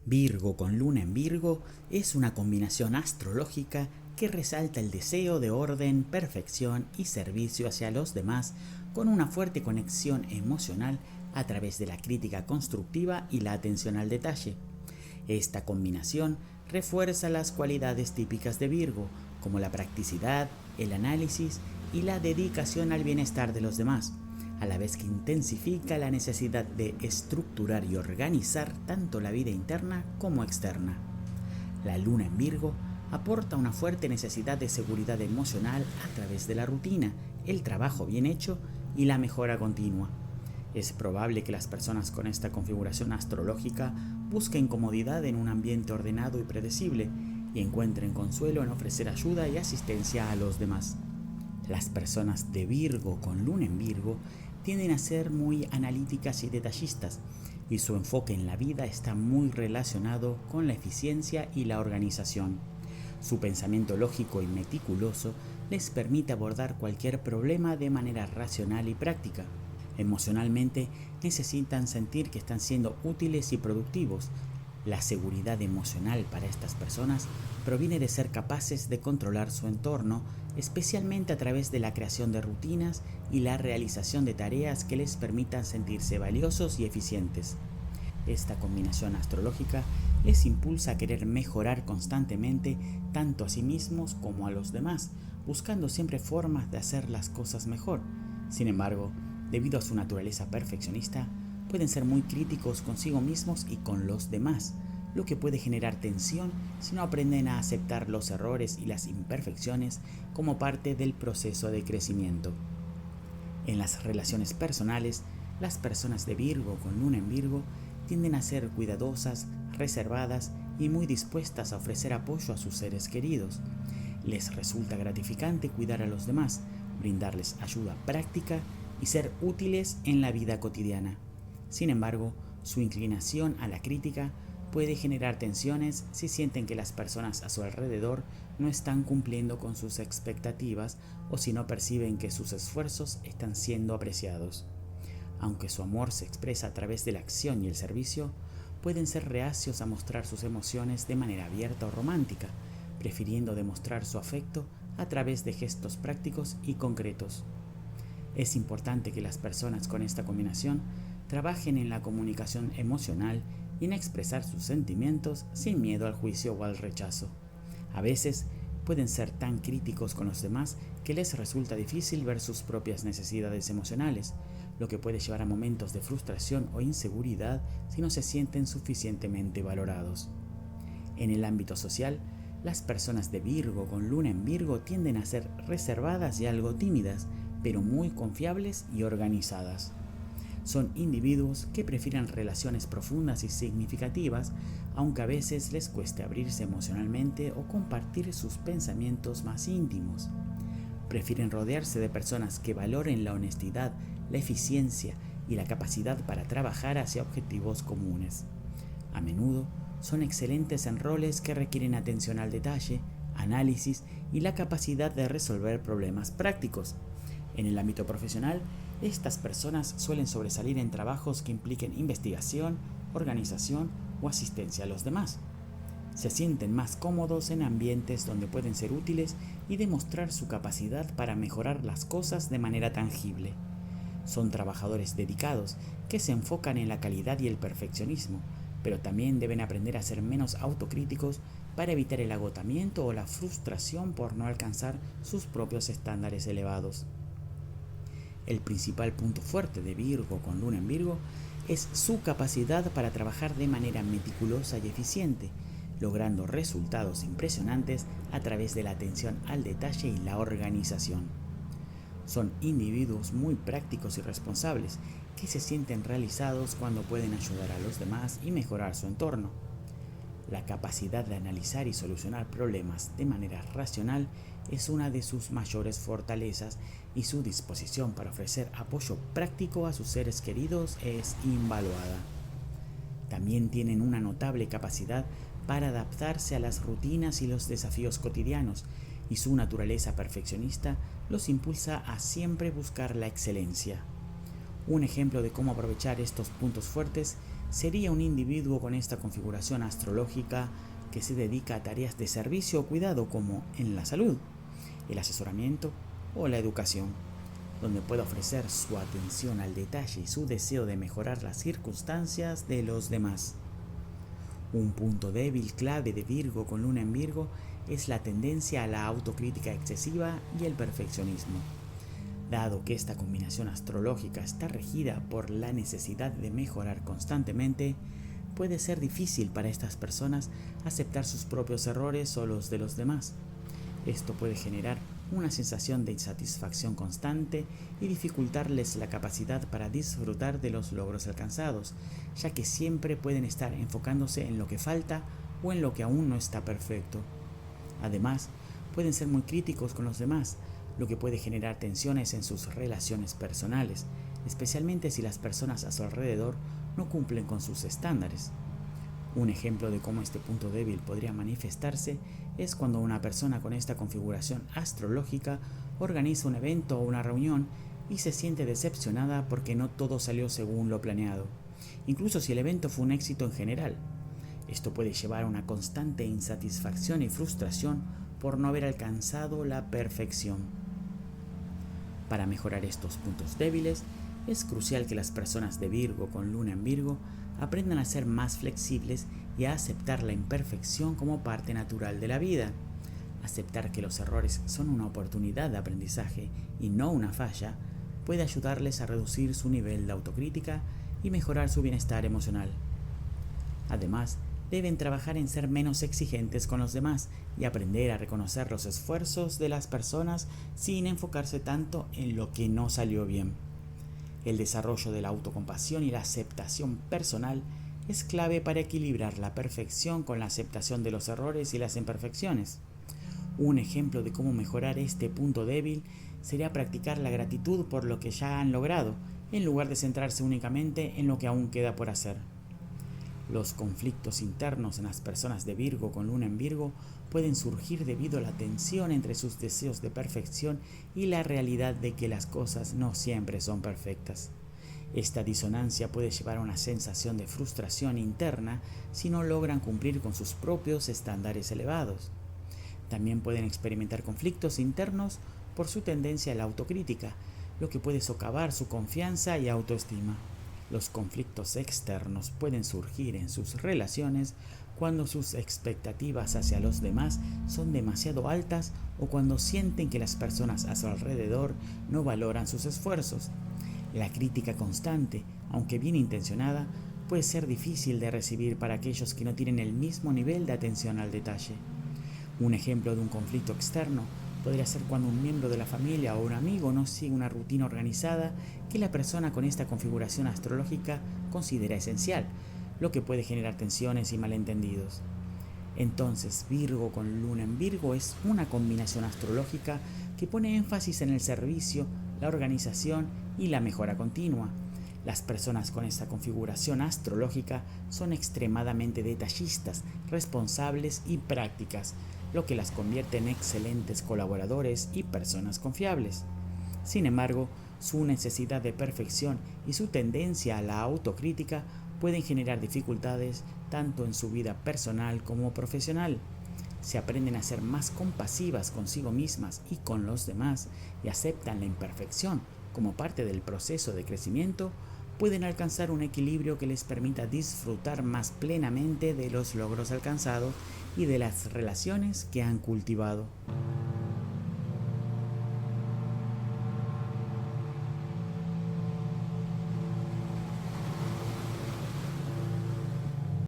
Virgo con luna en Virgo es una combinación astrológica que resalta el deseo de orden, perfección y servicio hacia los demás, con una fuerte conexión emocional a través de la crítica constructiva y la atención al detalle. Esta combinación refuerza las cualidades típicas de Virgo, como la practicidad, el análisis y la dedicación al bienestar de los demás, a la vez que intensifica la necesidad de estructurar y organizar tanto la vida interna como externa. La luna en Virgo aporta una fuerte necesidad de seguridad emocional a través de la rutina, el trabajo bien hecho y la mejora continua. Es probable que las personas con esta configuración astrológica busquen comodidad en un ambiente ordenado y predecible y encuentren consuelo en ofrecer ayuda y asistencia a los demás. Las personas de Virgo con luna en Virgo tienden a ser muy analíticas y detallistas, y su enfoque en la vida está muy relacionado con la eficiencia y la organización. Su pensamiento lógico y meticuloso les permite abordar cualquier problema de manera racional y práctica. Emocionalmente necesitan sentir que están siendo útiles y productivos. La seguridad emocional para estas personas proviene de ser capaces de controlar su entorno, especialmente a través de la creación de rutinas y la realización de tareas que les permitan sentirse valiosos y eficientes. Esta combinación astrológica les impulsa a querer mejorar constantemente tanto a sí mismos como a los demás, buscando siempre formas de hacer las cosas mejor. Sin embargo, debido a su naturaleza perfeccionista, pueden ser muy críticos consigo mismos y con los demás, lo que puede generar tensión si no aprenden a aceptar los errores y las imperfecciones como parte del proceso de crecimiento. En las relaciones personales, las personas de Virgo con luna en Virgo tienden a ser cuidadosas, reservadas y muy dispuestas a ofrecer apoyo a sus seres queridos. Les resulta gratificante cuidar a los demás, brindarles ayuda práctica y ser útiles en la vida cotidiana. Sin embargo, su inclinación a la crítica puede generar tensiones si sienten que las personas a su alrededor no están cumpliendo con sus expectativas o si no perciben que sus esfuerzos están siendo apreciados. Aunque su amor se expresa a través de la acción y el servicio, pueden ser reacios a mostrar sus emociones de manera abierta o romántica, prefiriendo demostrar su afecto a través de gestos prácticos y concretos. Es importante que las personas con esta combinación trabajen en la comunicación emocional y en expresar sus sentimientos sin miedo al juicio o al rechazo. A veces pueden ser tan críticos con los demás que les resulta difícil ver sus propias necesidades emocionales, lo que puede llevar a momentos de frustración o inseguridad si no se sienten suficientemente valorados. En el ámbito social, las personas de Virgo con luna en Virgo tienden a ser reservadas y algo tímidas, pero muy confiables y organizadas. Son individuos que prefieren relaciones profundas y significativas, aunque a veces les cueste abrirse emocionalmente o compartir sus pensamientos más íntimos. Prefieren rodearse de personas que valoren la honestidad, la eficiencia y la capacidad para trabajar hacia objetivos comunes. A menudo son excelentes en roles que requieren atención al detalle, análisis y la capacidad de resolver problemas prácticos. En el ámbito profesional, estas personas suelen sobresalir en trabajos que impliquen investigación, organización o asistencia a los demás. Se sienten más cómodos en ambientes donde pueden ser útiles y demostrar su capacidad para mejorar las cosas de manera tangible. Son trabajadores dedicados que se enfocan en la calidad y el perfeccionismo, pero también deben aprender a ser menos autocríticos para evitar el agotamiento o la frustración por no alcanzar sus propios estándares elevados. El principal punto fuerte de Virgo con luna en Virgo es su capacidad para trabajar de manera meticulosa y eficiente, logrando resultados impresionantes a través de la atención al detalle y la organización. Son individuos muy prácticos y responsables que se sienten realizados cuando pueden ayudar a los demás y mejorar su entorno. La capacidad de analizar y solucionar problemas de manera racional es una de sus mayores fortalezas y su disposición para ofrecer apoyo práctico a sus seres queridos es invaluada. También tienen una notable capacidad para adaptarse a las rutinas y los desafíos cotidianos, y su naturaleza perfeccionista los impulsa a siempre buscar la excelencia. Un ejemplo de cómo aprovechar estos puntos fuertes sería un individuo con esta configuración astrológica que se dedica a tareas de servicio o cuidado como en la salud, el asesoramiento o la educación, donde puede ofrecer su atención al detalle y su deseo de mejorar las circunstancias de los demás. Un punto débil clave de Virgo con luna en Virgo es la tendencia a la autocrítica excesiva y el perfeccionismo. Dado que esta combinación astrológica está regida por la necesidad de mejorar constantemente, puede ser difícil para estas personas aceptar sus propios errores o los de los demás. Esto puede generar una sensación de insatisfacción constante y dificultarles la capacidad para disfrutar de los logros alcanzados, ya que siempre pueden estar enfocándose en lo que falta o en lo que aún no está perfecto. Además, pueden ser muy críticos con los demás, lo que puede generar tensiones en sus relaciones personales, especialmente si las personas a su alrededor no cumplen con sus estándares. Un ejemplo de cómo este punto débil podría manifestarse es cuando una persona con esta configuración astrológica organiza un evento o una reunión y se siente decepcionada porque no todo salió según lo planeado, incluso si el evento fue un éxito en general. Esto puede llevar a una constante insatisfacción y frustración por no haber alcanzado la perfección. Para mejorar estos puntos débiles, es crucial que las personas de Virgo con luna en Virgo aprendan a ser más flexibles y a aceptar la imperfección como parte natural de la vida. Aceptar que los errores son una oportunidad de aprendizaje y no una falla puede ayudarles a reducir su nivel de autocrítica y mejorar su bienestar emocional. Además, deben trabajar en ser menos exigentes con los demás y aprender a reconocer los esfuerzos de las personas sin enfocarse tanto en lo que no salió bien. El desarrollo de la autocompasión y la aceptación personal es clave para equilibrar la perfección con la aceptación de los errores y las imperfecciones. Un ejemplo de cómo mejorar este punto débil sería practicar la gratitud por lo que ya han logrado, en lugar de centrarse únicamente en lo que aún queda por hacer. Los conflictos internos en las personas de Virgo con luna en Virgo pueden surgir debido a la tensión entre sus deseos de perfección y la realidad de que las cosas no siempre son perfectas. Esta disonancia puede llevar a una sensación de frustración interna si no logran cumplir con sus propios estándares elevados. También pueden experimentar conflictos internos por su tendencia a la autocrítica, lo que puede socavar su confianza y autoestima. Los conflictos externos pueden surgir en sus relaciones cuando sus expectativas hacia los demás son demasiado altas o cuando sienten que las personas a su alrededor no valoran sus esfuerzos. La crítica constante, aunque bien intencionada, puede ser difícil de recibir para aquellos que no tienen el mismo nivel de atención al detalle. Un ejemplo de un conflicto externo podría ser cuando un miembro de la familia o un amigo no sigue una rutina organizada que la persona con esta configuración astrológica considera esencial, lo que puede generar tensiones y malentendidos. Entonces, Virgo con luna en Virgo es una combinación astrológica que pone énfasis en el servicio, la organización y la mejora continua. Las personas con esta configuración astrológica son extremadamente detallistas, responsables y prácticas, lo que las convierte en excelentes colaboradores y personas confiables. Sin embargo, su necesidad de perfección y su tendencia a la autocrítica pueden generar dificultades tanto en su vida personal como profesional. Si aprenden a ser más compasivas consigo mismas y con los demás y aceptan la imperfección como parte del proceso de crecimiento, pueden alcanzar un equilibrio que les permita disfrutar más plenamente de los logros alcanzados y de las relaciones que han cultivado.